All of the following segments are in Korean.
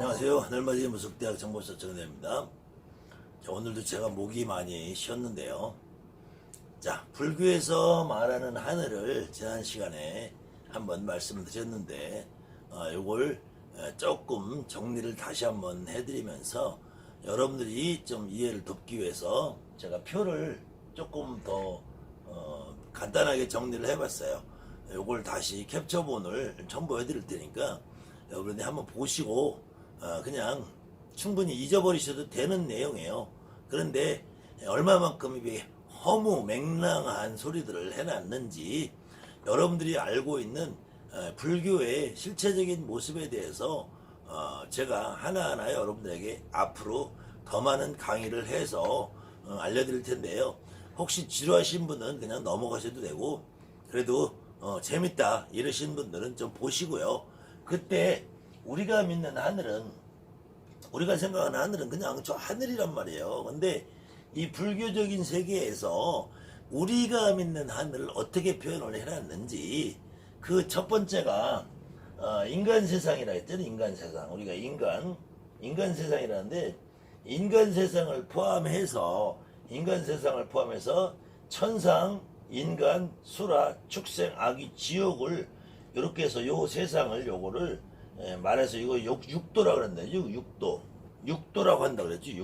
안녕하세요. 하늘맞이 무속대학 정보사 정대입니다. 오늘도 제가 목이 많이 쉬었는데요. 자, 불교에서 말하는 하늘을 지난 시간에 한번 말씀을 드렸는데 요걸 조금 정리를 다시 한번 해드리면서 여러분들이 좀 이해를 돕기 위해서 제가 표를 조금 더 간단하게 정리를 해봤어요. 요걸 다시 캡처본을 첨부해 드릴 테니까 여러분들이 한번 보시고 그냥 충분히 잊어버리셔도 되는 내용이에요. 그런데 얼마만큼 이게 허무 맹랑한 소리들을 해놨는지 여러분들이 알고 있는 불교의 실체적인 모습에 대해서 제가 하나하나 여러분들에게 앞으로 더 많은 강의를 해서 알려드릴 텐데요. 혹시 지루하신 분은 그냥 넘어가셔도 되고, 그래도 재밌다 이러신 분들은 좀 보시고요. 그때 우리가 믿는 하늘은, 우리가 생각하는 하늘은 그냥 저 하늘이란 말이에요. 근데 이 불교적인 세계에서 우리가 믿는 하늘을 어떻게 표현을 해놨는지, 그 첫 번째가 인간 세상이라 했잖아요. 인간 세상. 우리가 인간 세상이라는데, 인간 세상을 포함해서 천상, 인간, 수라, 축생, 악이, 지옥을 이렇게 해서 요 세상을 요거를 말해서 이거 육도라 그랬는데, 육도라고 한다 그랬지.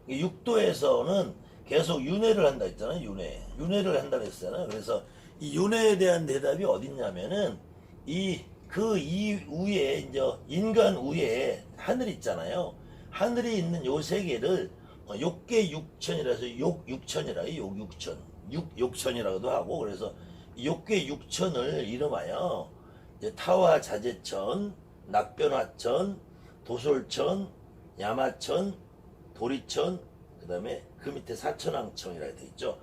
육도에서는 계속 윤회를 한다 했잖아요. 윤회를 한다 그랬잖아요. 그래서 이 윤회에 대한 대답이 어딨냐면은 그 이후에 이제 인간 위에 하늘 있잖아요. 하늘이 있는 요 세계를 욕계 육천이라서 욕천이라고도 하고, 그래서 욕계 육천을 이름하여 이제 타화 자재천, 낙변화천, 도솔천, 야마천, 도리천, 그 다음에 그 밑에 사천왕천이라고 되어 있죠.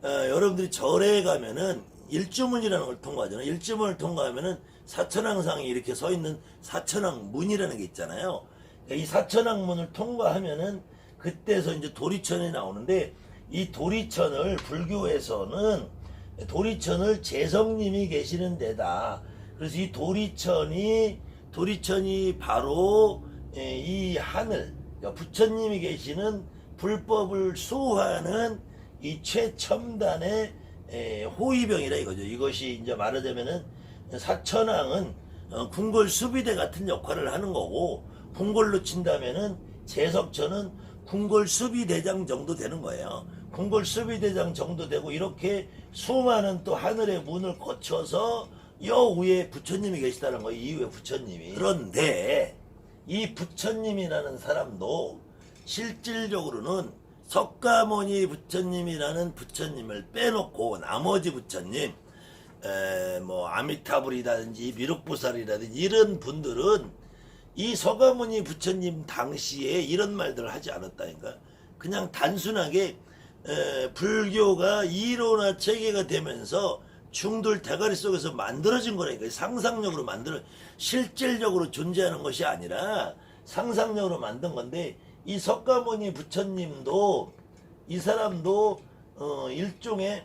여러분들이 절에 가면은 일주문이라는 걸 통과하잖아요. 일주문을 통과하면은 사천왕상이 이렇게 서 있는 사천왕문이라는 게 있잖아요. 이 사천왕문을 통과하면은 그때서 이제 도리천이 나오는데, 이 도리천을 불교에서는 도리천을 재성님이 계시는 데다. 그래서 이 도리천이 바로 이 하늘, 부처님이 계시는 불법을 수호하는 이 최첨단의 호위병이라 이거죠. 이것이 이제 말하자면은 사천왕은 궁궐 수비대 같은 역할을 하는 거고, 궁궐로 친다면은 제석천은 궁궐 수비대장 정도 되는 거예요. 궁궐 수비대장 정도 되고, 이렇게 수많은 또 하늘의 문을 거쳐서 여 위에 부처님이 계시다는 거예요. 이후에 부처님이. 그런데 이 부처님이라는 사람도 실질적으로는 석가모니 부처님이라는 부처님을 빼놓고 나머지 부처님, 뭐 아미타불이라든지 미륵보살이라든지 이런 분들은 이 석가모니 부처님 당시에 이런 말들을 하지 않았다니까. 그냥 단순하게 불교가 이론화 체계가 되면서 중들 대가리 속에서 만들어진 거라니까. 상상력으로 실질적으로 존재하는 것이 아니라 상상력으로 만든 건데, 이 석가모니 부처님도, 이 사람도 일종의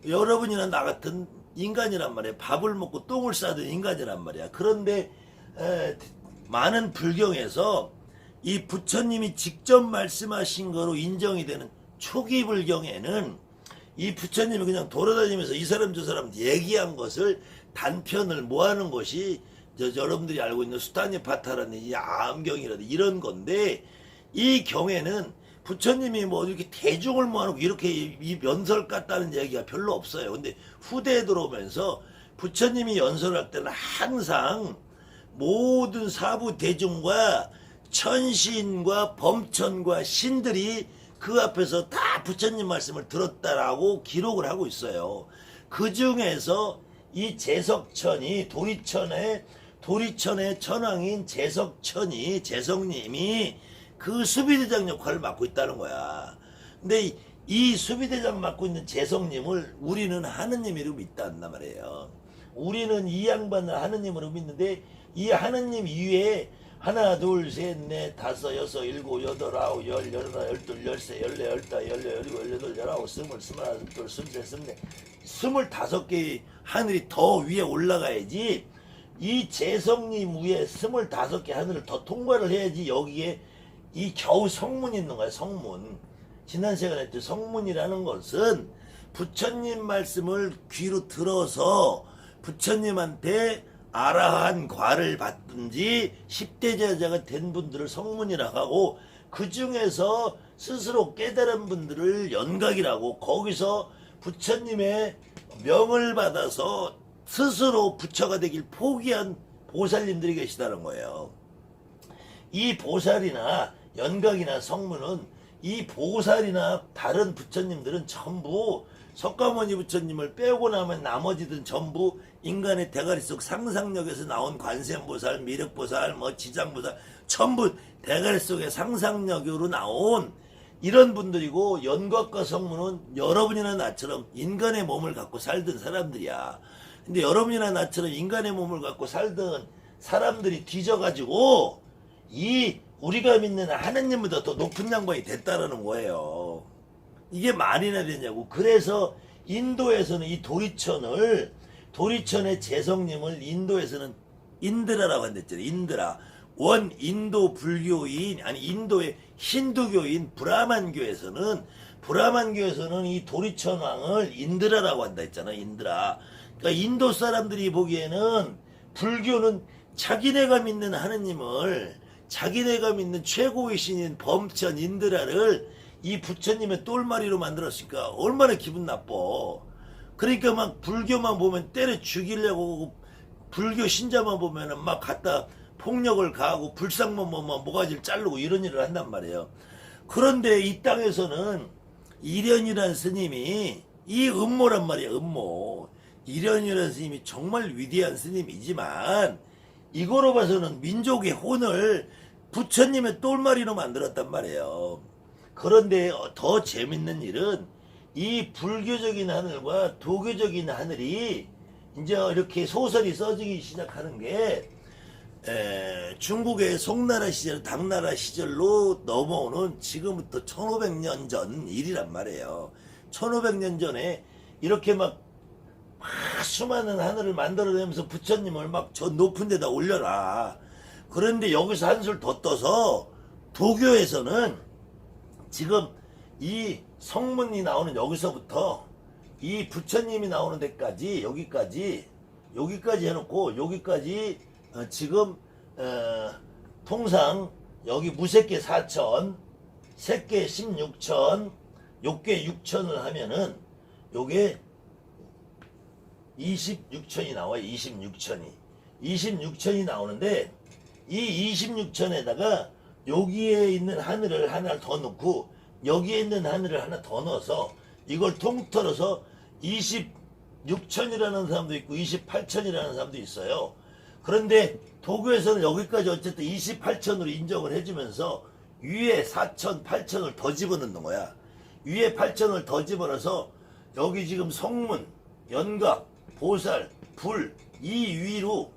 여러분이나 나 같은 인간이란 말이야. 밥을 먹고 똥을 싸던 인간이란 말이야. 그런데 많은 불경에서 이 부처님이 직접 말씀하신 거로 인정이 되는 초기 불경에는 이 부처님이 그냥 돌아다니면서 이 사람 저 사람 얘기한 것을 단편을 모아놓은 것이 여러분들이 알고 있는 수타니파타라든지 암경이라든지 이런 건데, 이 경에는 부처님이 뭐 이렇게 대중을 모아놓고 이렇게 이 연설 같다는 얘기가 별로 없어요. 근데 후대에 들어오면서 부처님이 연설할 때는 항상 모든 사부 대중과 천신과 범천과 신들이 그 앞에서 다 부처님 말씀을 들었다라고 기록을 하고 있어요. 그 중에서 이 제석천이 도리천의 천왕인 제석님이 그 수비대장 역할을 맡고 있다는 거야. 근데 이 수비대장 맡고 있는 제석님을 우리는 하느님으로 믿단단 말이에요. 우리는 이 양반을 하느님으로 믿는데, 이 하느님 이외에 하나, 둘, 셋, 넷, 다섯, 여섯, 일곱, 여덟, 아홉, 열, 열하나, 열둘, 열세, 열네, 열다, 열네, 열일곱, 열여덟, 열아홉, 스물, 스물하나, 스물둘, 스물셋, 스물넷, 25개의 하늘이 더 위에 올라가야지 이 재성님 위에 25개 하늘을 더 통과를 해야지 여기에 이 겨우 성문이 있는 거야. 성문. 지난 시간에 했죠. 성문이라는 것은 부처님 말씀을 귀로 들어서 부처님한테 아라한 과를 받든지 10대 제자가 된 분들을 성문이라고 하고, 그 중에서 스스로 깨달은 분들을 연각이라고, 거기서 부처님의 명을 받아서 스스로 부처가 되길 포기한 보살님들이 계시다는 거예요. 이 보살이나 연각이나 성문은, 이 보살이나 다른 부처님들은 전부 석가모니 부처님을 빼고 나면 나머지든 전부 인간의 대가리 속 상상력에서 나온 관세음보살, 미륵보살, 지장보살, 전부 대가리 속의 상상력으로 나온 이런 분들이고, 연각과 성문은 여러분이나 나처럼 인간의 몸을 갖고 살던 사람들이야. 근데 여러분이나 나처럼 인간의 몸을 갖고 살던 사람들이 뒤져가지고 이 우리가 믿는 하느님보다 더 높은 양반이 됐다라는 거예요. 이게 말이나 되냐고. 그래서 인도에서는 이 도리천의 재성님을 인도에서는 인드라라고 한댔잖아요. 인드라. 원 인도 불교인, 아니 인도의 힌두교인 브라만교에서는 이 도리천 왕을 인드라라고 한다 했잖아. 인드라. 그러니까 인도 사람들이 보기에는 불교는 자기네가 믿는 하느님을, 자기네가 믿는 최고의 신인 범천 인드라를 이 부처님의 똘마리로 만들었으니까 얼마나 기분 나빠. 그러니까 막 불교만 보면 때려 죽이려고, 불교 신자만 보면은 막 갖다 폭력을 가하고 불상만 보면 모가지를 자르고 이런 일을 한단 말이에요. 그런데 이 땅에서는 이련이라는 스님이, 이 음모란 말이에요. 음모. 이련이라는 스님이 정말 위대한 스님이지만 이거로 봐서는 민족의 혼을 부처님의 똘마리로 만들었단 말이에요. 그런데 더 재밌는 일은 이 불교적인 하늘과 도교적인 하늘이 이제 이렇게 소설이 써지기 시작하는 게 중국의 송나라 시절, 당나라 시절로 넘어오는 지금부터 1500년 전 일이란 말이에요. 1500년 전에 이렇게 막 수많은 하늘을 만들어내면서 부처님을 막 저 높은 데다 올려라. 그런데 여기서 한술 더 떠서 도교에서는 지금 이 성문이 나오는 여기서부터 이 부처님이 나오는 데까지, 여기까지 해놓고, 여기까지 지금 통상 여기 무색계 4천, 색계 16천, 욕계 6천을 하면은 요게 26천이 나와요. 26천이 나오는데, 이 26천에다가 여기에 있는 하늘을 하나 더 넣고 여기에 있는 하늘을 하나 더 넣어서 이걸 통틀어서 26천이라는 사람도 있고 28천이라는 사람도 있어요. 그런데 도교에서는 여기까지 어쨌든 28천으로 인정을 해주면서 위에 4천, 8천을 더 집어넣는 거야. 위에 8천을 더 집어넣어서 여기 지금 성문, 연각, 보살, 불, 이 위로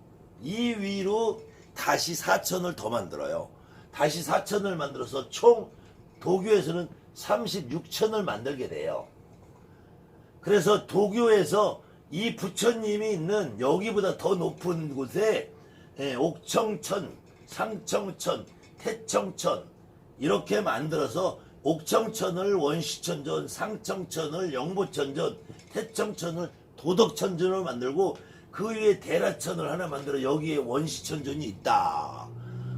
다시 4천을 더 만들어요. 다시 4천을 만들어서 총 도교에서는 36천을 만들게 돼요. 그래서 도교에서 이 부처님이 있는 여기보다 더 높은 곳에 옥청천, 상청천, 태청천 이렇게 만들어서 옥청천을 원시천전, 상청천을 영보천전, 태청천을 도덕천전을 만들고 그 위에 대라천을 하나 만들어 여기에 원시천전이 있다.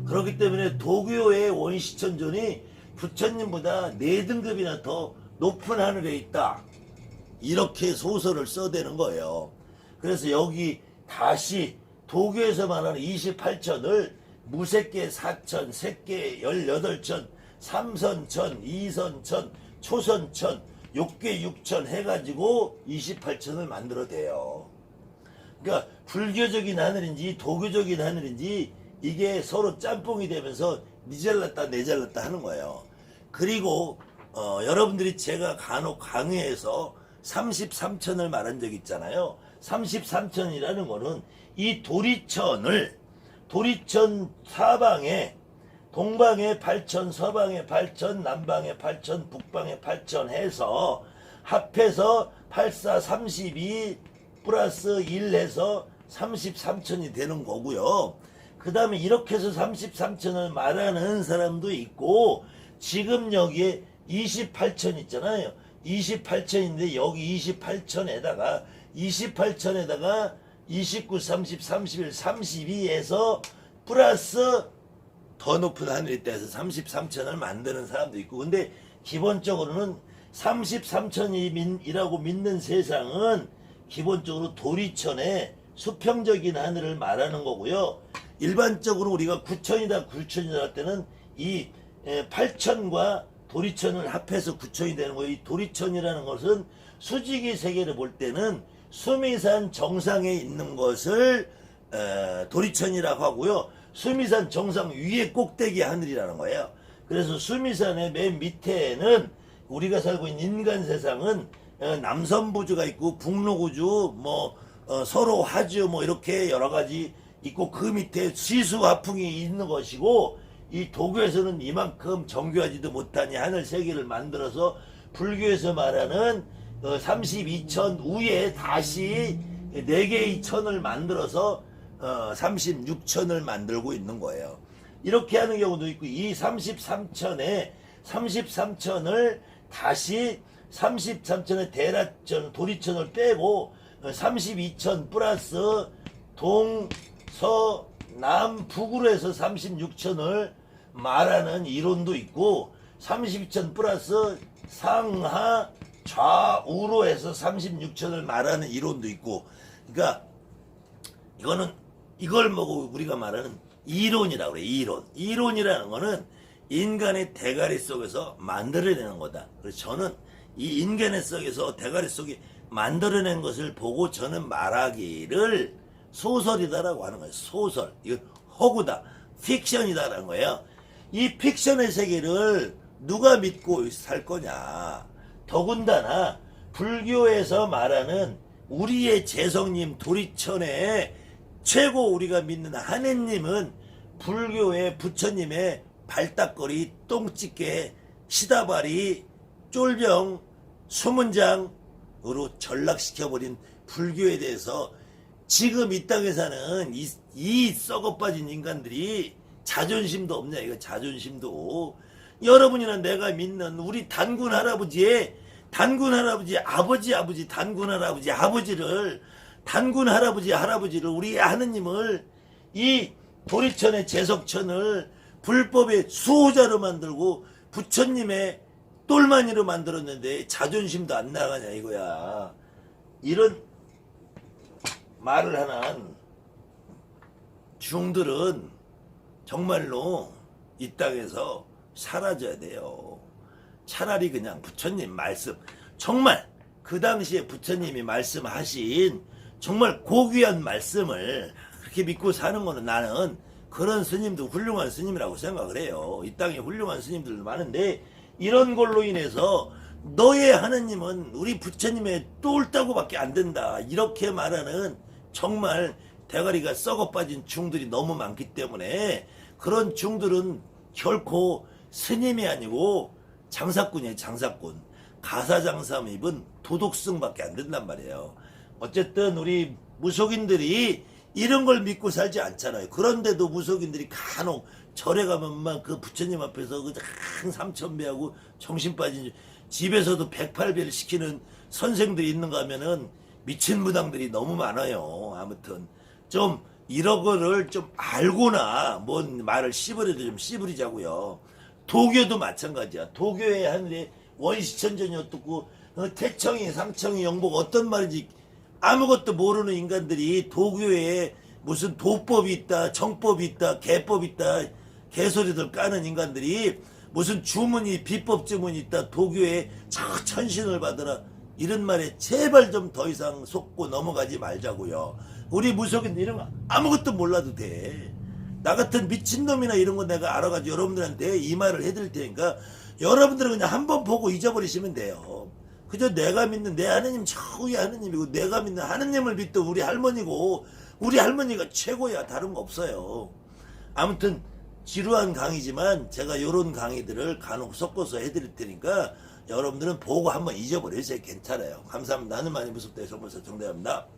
그렇기 때문에 도교의 원시천전이 부처님보다 4등급이나 더 높은 하늘에 있다. 이렇게 소설을 써대는 거예요. 그래서 여기 다시 도교에서 말하는 28천을 무색계 4천, 색계 18천, 삼선천, 이선천, 초선천, 욕계 6천 해가지고 28천을 만들어대요. 그러니까 불교적인 하늘인지 도교적인 하늘인지 이게 서로 짬뽕이 되면서 니 잘났다 내 잘났다 하는 거예요. 그리고 여러분들이 제가 간혹 강의에서 33천을 말한 적 있잖아요. 33천이라는 거는 이 도리천 사방에 동방에 8천, 서방에 8천, 남방에 8천, 북방에 8천 해서 합해서 8, 4, 32 플러스 1 해서 33천이 되는 거고요. 그 다음에 이렇게 해서 33천을 말하는 사람도 있고, 지금 여기에 28천 있잖아요. 28천인데 여기 28천에다가 29, 30, 31, 32에서 플러스 더 높은 하늘이 있다 해서 33천을 만드는 사람도 있고, 근데 기본적으로는 33천이라고 믿는 세상은 기본적으로 도리천의 수평적인 하늘을 말하는 거고요. 일반적으로 우리가 9천이다 9천이다 할 때는 이 8천과 도리천을 합해서 9천이 되는 거예요. 이 도리천이라는 것은 수직의 세계를 볼 때는 수미산 정상에 있는 것을 도리천이라고 하고요. 수미산 정상 위에 꼭대기 하늘이라는 거예요. 그래서 수미산의 맨 밑에는 우리가 살고 있는 인간 세상은 남선부주가 있고 북로구주, 서로 화주 이렇게 여러 가지 있고, 그 밑에 시수화풍이 있는 것이고, 이 도교에서는 이만큼 정교하지도 못하니 하늘 세계를 만들어서 불교에서 말하는 32천 위에 다시 4개의 천을 만들어서 36천을 만들고 있는 거예요. 이렇게 하는 경우도 있고, 이 33천에 33천을 다시 33천의 대라천 도리천을 빼고 32천 플러스 동서남북으로 해서 36천을 말하는 이론도 있고, 32천 플러스 상하 좌우로 해서 36천을 말하는 이론도 있고, 그러니까 이걸 우리가 말하는 이론이라고 그래. 이론이라는 거는 인간의 대가리 속에서 만들어내는 거다. 그래서 저는 이 인간의 속에서 대가리 속에 만들어낸 것을 보고 저는 말하기를 소설이다라고 하는 거예요. 소설. 이거 허구다. 픽션이다라는 거예요. 이 픽션의 세계를 누가 믿고 살 거냐. 더군다나 불교에서 말하는 우리의 재성님 도리천의 최고 우리가 믿는 하느님은 불교의 부처님의 발딱거리, 똥집게, 시다바리, 쫄병, 수문장으로 전락시켜버린 불교에 대해서 지금 이 땅에 사는 이 썩어빠진 인간들이 자존심도 없냐. 이거 자존심도. 여러분이나 내가 믿는 우리 단군 할아버지의 아버지 단군 할아버지 아버지를, 단군 할아버지를, 우리 하느님을, 이 도리천의 제석천을 불법의 수호자로 만들고 부처님의 똘마니로 만들었는데 자존심도 안 나가냐 이거야. 이런 말을 하는 중들은 정말로 이 땅에서 사라져야 돼요. 차라리 그냥 부처님 말씀, 정말 그 당시에 부처님이 말씀하신 정말 고귀한 말씀을 그렇게 믿고 사는 거는, 나는 그런 스님도 훌륭한 스님이라고 생각을 해요. 이 땅에 훌륭한 스님들도 많은데, 이런 걸로 인해서 너의 하느님은 우리 부처님의 똘따구밖에 안 된다, 이렇게 말하는 정말 대가리가 썩어 빠진 중들이 너무 많기 때문에, 그런 중들은 결코 스님이 아니고 장사꾼이에요. 장사꾼. 가사장삼입은 도덕성밖에 안 된단 말이에요. 어쨌든 우리 무속인들이 이런 걸 믿고 살지 않잖아요. 그런데도 무속인들이 간혹 절에 가면 막 그 부처님 앞에서 그 삼천배하고 정신 빠진, 집에서도 108배를 시키는 선생들이 있는가 하면은 미친 무당들이 너무 많아요. 아무튼 좀 이런 거를 좀 알고나 뭔 말을 씹으려도 좀 씹으리자고요. 도교도 마찬가지야. 도교의 하늘에 원시천전이 어떻고 태청이 상청이 영복 어떤 말인지 아무것도 모르는 인간들이 도교에 무슨 도법이 있다, 정법이 있다, 개법이 있다, 개소리들 까는 인간들이 무슨 주문이, 비법 주문이 있다, 도교에 천신을 받으라, 이런 말에 제발 좀 더 이상 속고 넘어가지 말자고요. 우리 무속인들 이런 거 아무것도 몰라도 돼. 나 같은 미친놈이나 이런 거 내가 알아가지고 여러분들한테 이 말을 해드릴 테니까 여러분들은 그냥 한번 보고 잊어버리시면 돼요. 그저 내가 믿는 내 하느님 최고의 하느님이고, 내가 믿는 하느님을 믿던 우리 할머니고, 우리 할머니가 최고야. 다른 거 없어요. 아무튼 지루한 강의지만 제가 요런 강의들을 간혹 섞어서 해드릴 테니까 여러분들은 보고 한번 잊어버리세요. 괜찮아요. 감사합니다. 나는 많이 무섭다. 정보사 정대합니다.